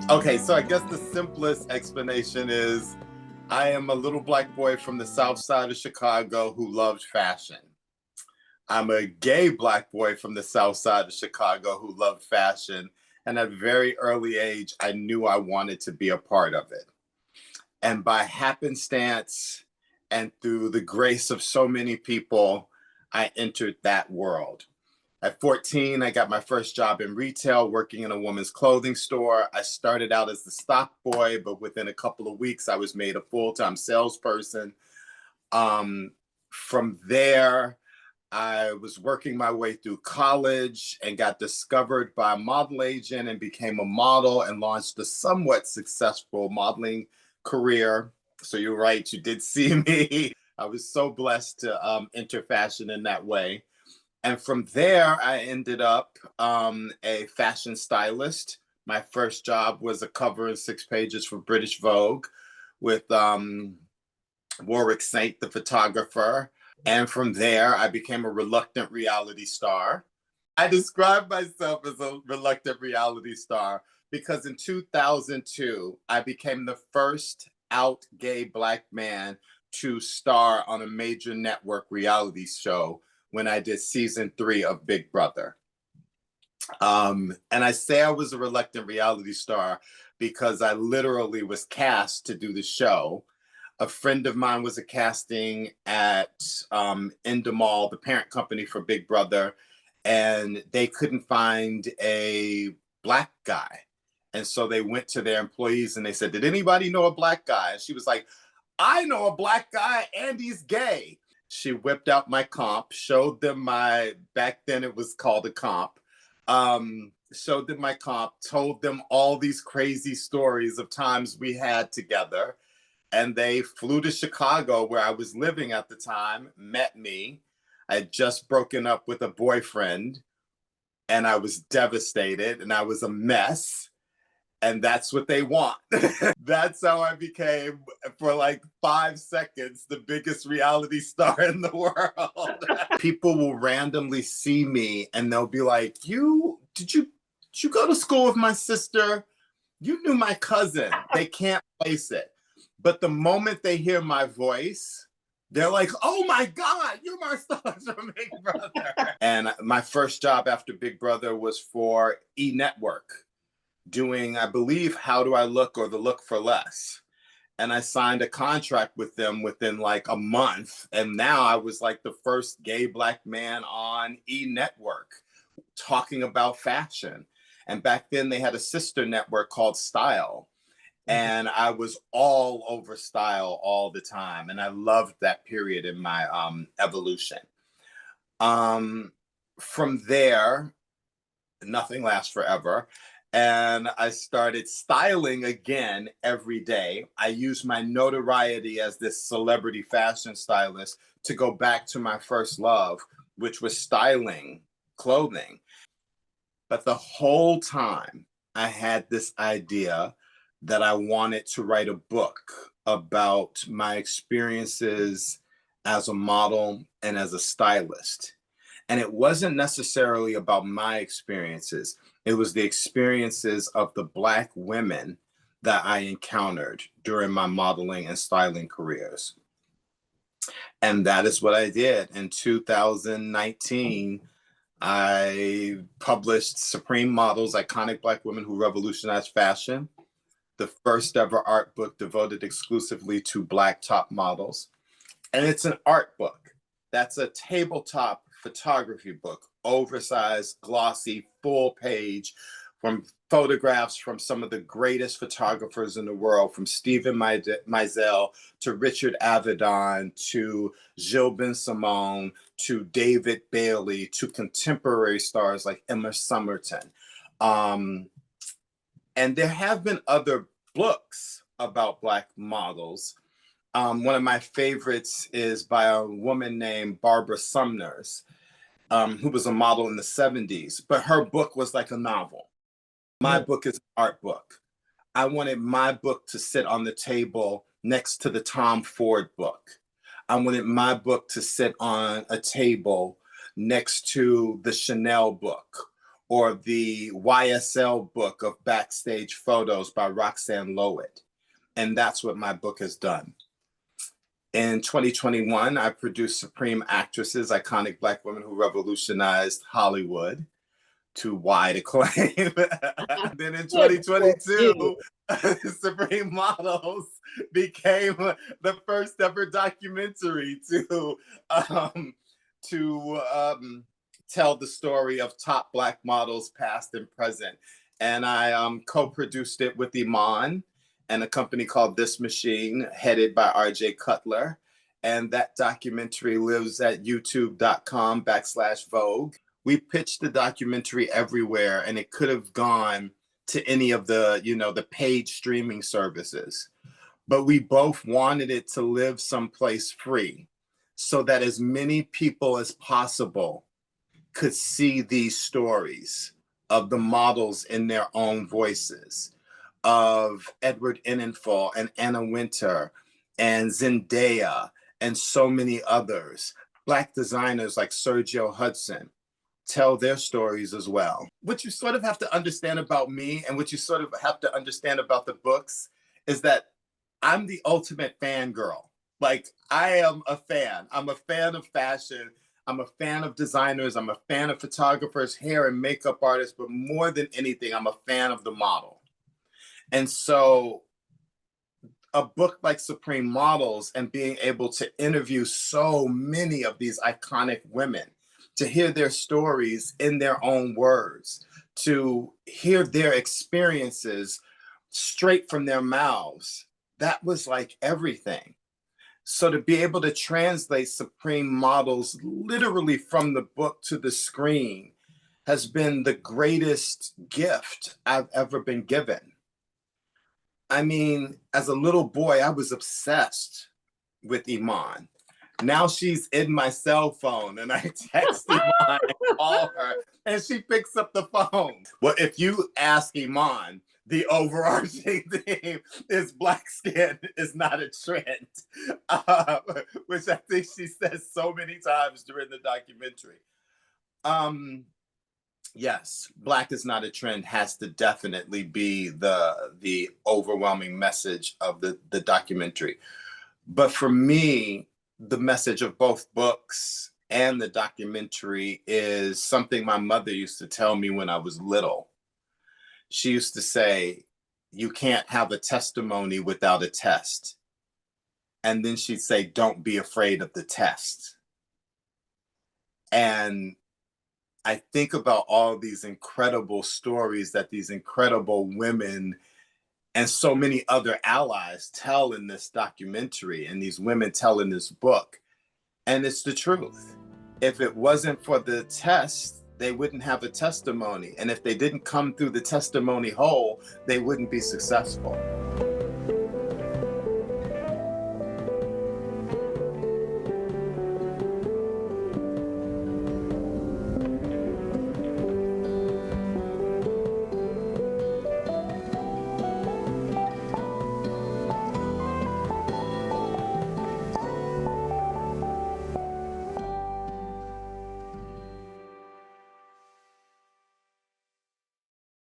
Okay, so I guess the simplest explanation is I am a little black boy from the south side of Chicago who loves fashion. I'm a gay black boy from the south side of Chicago who loved fashion. And at a very early age, I knew I wanted to be a part of it. And by happenstance and through the grace of so many people, I entered that world. At 14, I got my first job in retail, working in a woman's clothing store. I started out as the stock boy, but within a couple of weeks, I was made a full-time salesperson. From there, I was working my way through college and got discovered by a model agent and became a model and launched a somewhat successful modeling career. So you're right, you did see me. I was so blessed to enter fashion in that way. And from there, I ended up a fashion stylist. My first job was a cover in 6 pages for British Vogue with Warwick Saint, the photographer. And from there, I became a reluctant reality star. I describe myself as a reluctant reality star because in 2002, I became the first out gay black man to star on a major network reality show when I did season 3 of Big Brother. And I say I was a reluctant reality star because I literally was cast to do the show. A friend of mine was a casting at Endemol, the parent company for Big Brother, and they couldn't find a black guy. And so they went to their employees and they said, "Did anybody know a black guy?" And she was like, "I know a black guy and he's gay." She whipped out my comp, showed them back then it was called a comp, showed them my comp, told them all these crazy stories of times we had together. And they flew to Chicago, where I was living at the time, met me. I had just broken up with a boyfriend and I was devastated and I was a mess. And that's what they want. That's how I became, for like 5 seconds, the biggest reality star in the world. People will randomly see me and they'll be like, did you go to school with my sister? You knew my cousin. They can't place it. But the moment they hear my voice, they're like, "Oh my God, you're Marcellas from Big Brother." And my first job after Big Brother was for E! Network, doing, I believe, How Do I Look or The Look for Less. And I signed a contract with them within like a month. And now I was like the first gay black man on E! Network talking about fashion. And back then they had a sister network called Style. And I was all over Style all the time. And I loved that period in my evolution. From there, nothing lasts forever. And I started styling again every day. I used my notoriety as this celebrity fashion stylist to go back to my first love, which was styling clothing. But the whole time I had this idea that I wanted to write a book about my experiences as a model and as a stylist. And it wasn't necessarily about my experiences. It was the experiences of the Black women that I encountered during my modeling and styling careers. And that is what I did. In 2019, I published Supreme Models, Iconic Black Women Who Revolutionized Fashion, the first ever art book devoted exclusively to Black top models. And it's an art book. That's a tabletop photography book, oversized, glossy, full page, from photographs from some of the greatest photographers in the world, from Stephen Meisel to Richard Avedon to Gilles Ben-Simon to David Bailey to contemporary stars like Emma Summerton. And there have been other books about Black models. One of my favorites is by a woman named Barbara Sumners, who was a model in the 70s, but her book was like a novel. My book is an art book. I wanted my book to sit on the table next to the Tom Ford book. I wanted my book to sit on a table next to the Chanel book or the YSL book of backstage photos by Roxanne Lowitt. And that's what my book has done. In 2021, I produced Supreme Actresses, Iconic Black Women Who Revolutionized Hollywood, to wide acclaim. Then in 2022, Supreme Models became the first ever documentary to tell the story of top Black models, past and present. And I co-produced it with Iman and a company called This Machine, headed by RJ Cutler. And that documentary lives at youtube.com/Vogue. We pitched the documentary everywhere, and it could have gone to any of the, the paid streaming services. But we both wanted it to live someplace free so that as many people as possible could see these stories of the models in their own voices, of Edward Enninful and Anna Wintour and Zendaya and so many others. Black designers like Sergio Hudson tell their stories as well. What you sort of have to understand about me, and what you sort of have to understand about the books, is that I'm the ultimate fangirl. Like, I am a fan. I'm a fan of fashion. I'm a fan of designers. I'm a fan of photographers, hair and makeup artists, but more than anything, I'm a fan of the model. And so a book like Supreme Models, and being able to interview so many of these iconic women, to hear their stories in their own words, to hear their experiences straight from their mouths, that was like everything. So to be able to translate Supreme Models literally from the book to the screen has been the greatest gift I've ever been given. I mean, as a little boy, I was obsessed with Iman. Now she's in my cell phone, and I text Iman and call her, and she picks up the phone. Well, if you ask Iman, the overarching theme is Black skin is not a trend, which I think she says so many times during the documentary. Yes, Black is not a trend has to definitely be the overwhelming message of the documentary. But for me, the message of both books and the documentary is something my mother used to tell me when I was little. She used to say, you can't have a testimony without a test. And then she'd say, don't be afraid of the test. And I think about all these incredible stories that these incredible women and so many other allies tell in this documentary, and these women tell in this book. And it's the truth. If it wasn't for the test, they wouldn't have a testimony. And if they didn't come through the testimony whole, they wouldn't be successful.